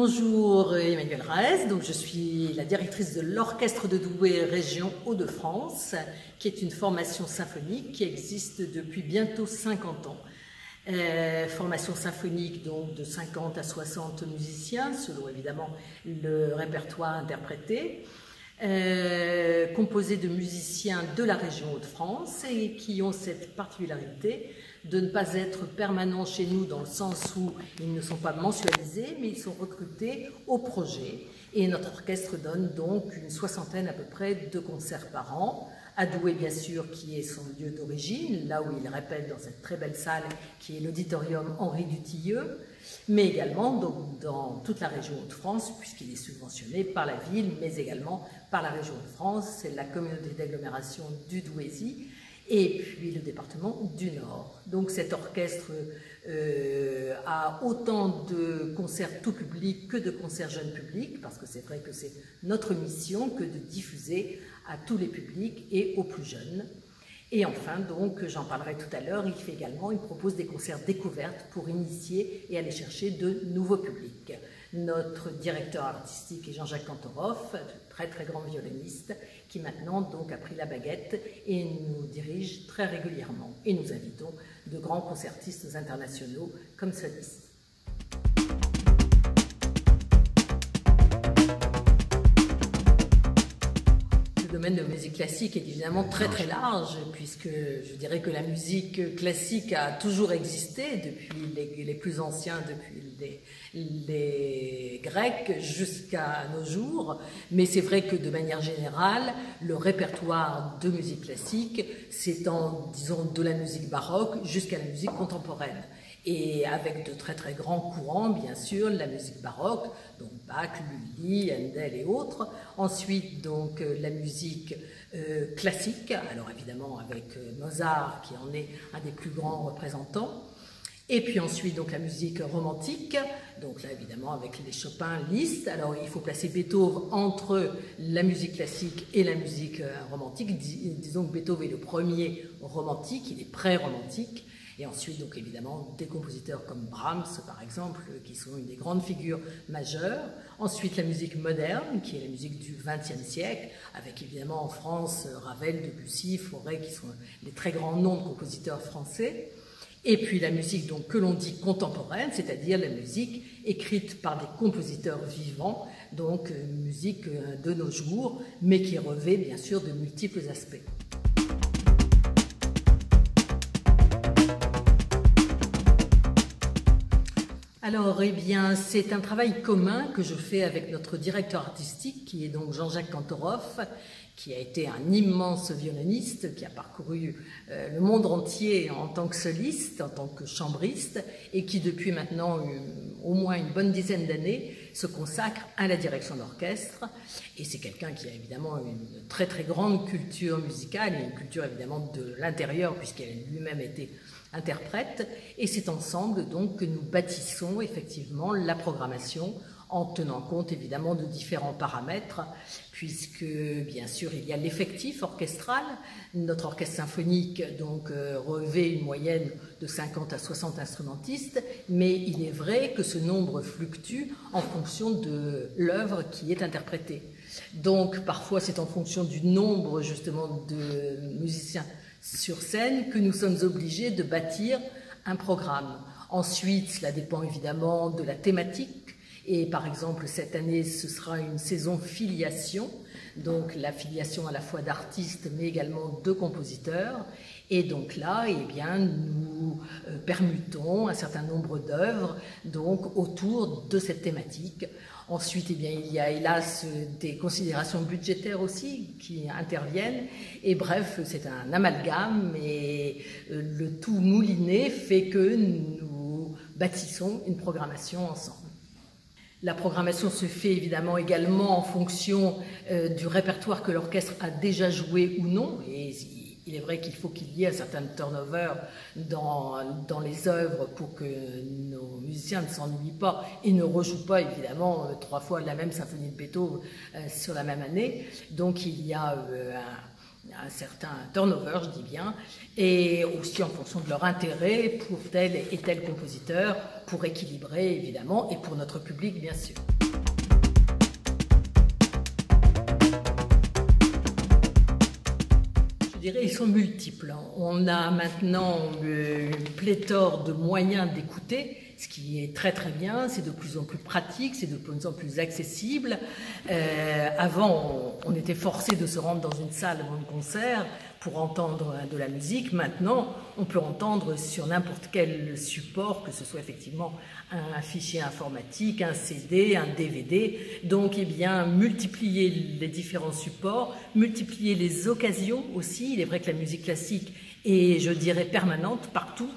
Bonjour Emmanuelle Raes, donc je suis la directrice de l'Orchestre de Douai Région Hauts-de-France, qui est une formation symphonique qui existe depuis bientôt 50 ans. Formation symphonique donc de 50 à 60 musiciens, selon évidemment le répertoire interprété, composé de musiciens de la région Hauts-de-France et qui ont cette particularité de ne pas être permanents chez nous dans le sens où ils ne sont pas mensualisés, mais ils sont recrutés au projet. Et notre orchestre donne donc une soixantaine à peu près de concerts par an, à Douai bien sûr, qui est son lieu d'origine, là où il répète dans cette très belle salle qui est l'auditorium Henri Dutilleux, mais également donc, dans toute la région Hauts-de-France, puisqu'il est subventionné par la ville, mais également par la région Hauts-de-France, c'est la communauté d'agglomération du Douaisis, et puis le département du Nord. Donc cet orchestre a autant de concerts tout public que de concerts jeunes publics, parce que c'est vrai que c'est notre mission que de diffuser à tous les publics et aux plus jeunes. Et enfin, donc, j'en parlerai tout à l'heure, il propose des concerts découvertes pour initier et aller chercher de nouveaux publics. Notre directeur artistique est Jean-Jacques Cantoroff, très très grand violoniste, qui maintenant donc a pris la baguette et nous dirige très régulièrement. Et nous invitons de grands concertistes internationaux comme celui-ci. Le domaine de la musique classique est évidemment très très large, puisque je dirais que la musique classique a toujours existé depuis les plus anciens, depuis les Grecs jusqu'à nos jours, mais c'est vrai que de manière générale, le répertoire de musique classique s'étend, disons, de la musique baroque jusqu'à la musique contemporaine. Et avec de très très grands courants, bien sûr, la musique baroque, donc Bach, Lully, Handel et autres. Ensuite, donc, la musique classique, alors évidemment avec Mozart, qui en est un des plus grands représentants. Et puis ensuite, donc, la musique romantique, donc là, évidemment, avec les Chopin, Liszt. Alors, il faut placer Beethoven entre la musique classique et la musique romantique. Disons que Beethoven est le premier romantique, il est pré-romantique. Et ensuite, donc évidemment, des compositeurs comme Brahms, par exemple, qui sont une des grandes figures majeures. Ensuite, la musique moderne, qui est la musique du XXe siècle, avec évidemment en France, Ravel, Debussy, Fauré, qui sont les très grands noms de compositeurs français. Et puis la musique donc, que l'on dit contemporaine, c'est-à-dire la musique écrite par des compositeurs vivants, donc musique de nos jours, mais qui revêt bien sûr de multiples aspects. Alors, eh bien, c'est un travail commun que je fais avec notre directeur artistique, qui est donc Jean-Jacques Cantoroff, qui a été un immense violoniste, qui a parcouru le monde entier en tant que soliste, en tant que chambriste, et qui depuis maintenant au moins une bonne dizaine d'années se consacre à la direction d'orchestre. Et c'est quelqu'un qui a évidemment une très très grande culture musicale, et une culture évidemment de l'intérieur, puisqu'il a lui-même été interprète, et c'est ensemble donc que nous bâtissons effectivement la programmation en tenant compte évidemment de différents paramètres, puisque bien sûr il y a l'effectif orchestral. Notre orchestre symphonique donc revêt une moyenne de 50 à 60 instrumentistes, mais il est vrai que ce nombre fluctue en fonction de l'œuvre qui est interprétée. Donc parfois c'est en fonction du nombre justement de musiciens sur scène que nous sommes obligés de bâtir un programme. Ensuite, cela dépend évidemment de la thématique. Et par exemple, cette année, ce sera une saison filiation, donc la filiation à la fois d'artistes, mais également de compositeurs. Et donc là, eh bien, nous permutons un certain nombre d'œuvres donc autour de cette thématique. Ensuite, eh bien, il y a hélas des considérations budgétaires aussi qui interviennent. Et bref, c'est un amalgame et le tout mouliné fait que nous bâtissons une programmation ensemble. La programmation se fait évidemment également en fonction du répertoire que l'orchestre a déjà joué ou non. Et il est vrai qu'il faut qu'il y ait un certain turnover dans les œuvres pour que nos musiciens ne s'ennuient pas et ne rejouent pas évidemment 3 fois la même symphonie de Beethoven sur la même année. Donc il y a un certain turnover, je dis bien, et aussi en fonction de leur intérêt pour tel et tel compositeur, pour équilibrer évidemment, et pour notre public bien sûr. Je dirais, ils sont multiples. On a maintenant une pléthore de moyens d'écouter, ce qui est très très bien, c'est de plus en plus pratique, c'est de plus en plus accessible. Avant, on était forcé de se rendre dans une salle avant le concert pour entendre de la musique. Maintenant, on peut entendre sur n'importe quel support, que ce soit effectivement un fichier informatique, un CD, un DVD. Donc, eh bien, multiplier les différents supports, multiplier les occasions aussi. Il est vrai que la musique classique est, je dirais, permanente partout,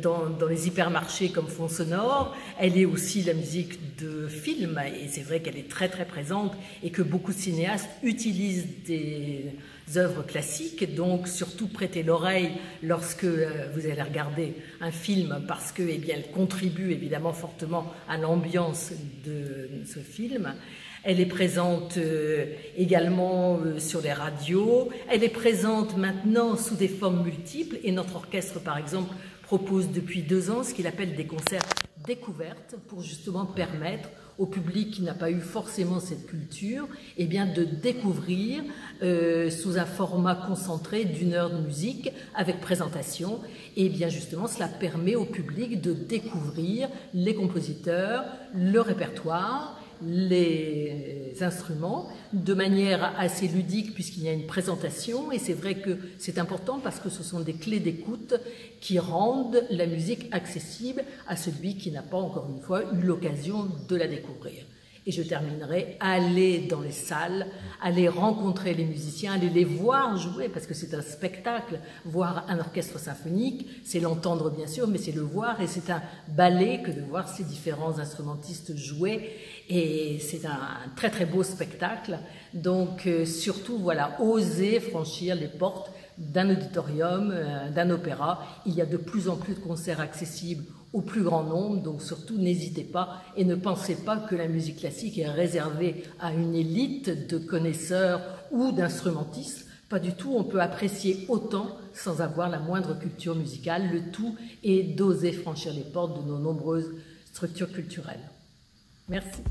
dans les hypermarchés comme fond sonore. Elle est aussi la musique de film, et c'est vrai qu'elle est très très présente et que beaucoup de cinéastes utilisent des œuvres classiques, donc surtout prêtez l'oreille lorsque vous allez regarder un film parce que, eh bien, elle contribue évidemment fortement à l'ambiance de ce film. Elle est présente également sur les radios, elle est présente maintenant sous des formes multiples et notre orchestre par exemple propose depuis 2 ans ce qu'il appelle des concerts découvertes pour justement permettre au public qui n'a pas eu forcément cette culture, eh bien de découvrir sous un format concentré d'1 heure de musique avec présentation. Et bien justement, cela permet au public de découvrir les compositeurs, le répertoire, les instruments de manière assez ludique puisqu'il y a une présentation et c'est vrai que c'est important parce que ce sont des clés d'écoute qui rendent la musique accessible à celui qui n'a pas encore une fois eu l'occasion de la découvrir. Et je terminerai, aller dans les salles, aller rencontrer les musiciens, aller les voir jouer, parce que c'est un spectacle. Voir un orchestre symphonique, c'est l'entendre bien sûr, mais c'est le voir, et c'est un ballet que de voir ces différents instrumentistes jouer. Et c'est un très très beau spectacle. Donc surtout, voilà, oser franchir les portes d'un auditorium, d'un opéra. Il y a de plus en plus de concerts accessibles au plus grand nombre, donc surtout n'hésitez pas et ne pensez pas que la musique classique est réservée à une élite de connaisseurs ou d'instrumentistes. Pas du tout, on peut apprécier autant sans avoir la moindre culture musicale. Le tout est d'oser franchir les portes de nos nombreuses structures culturelles. Merci.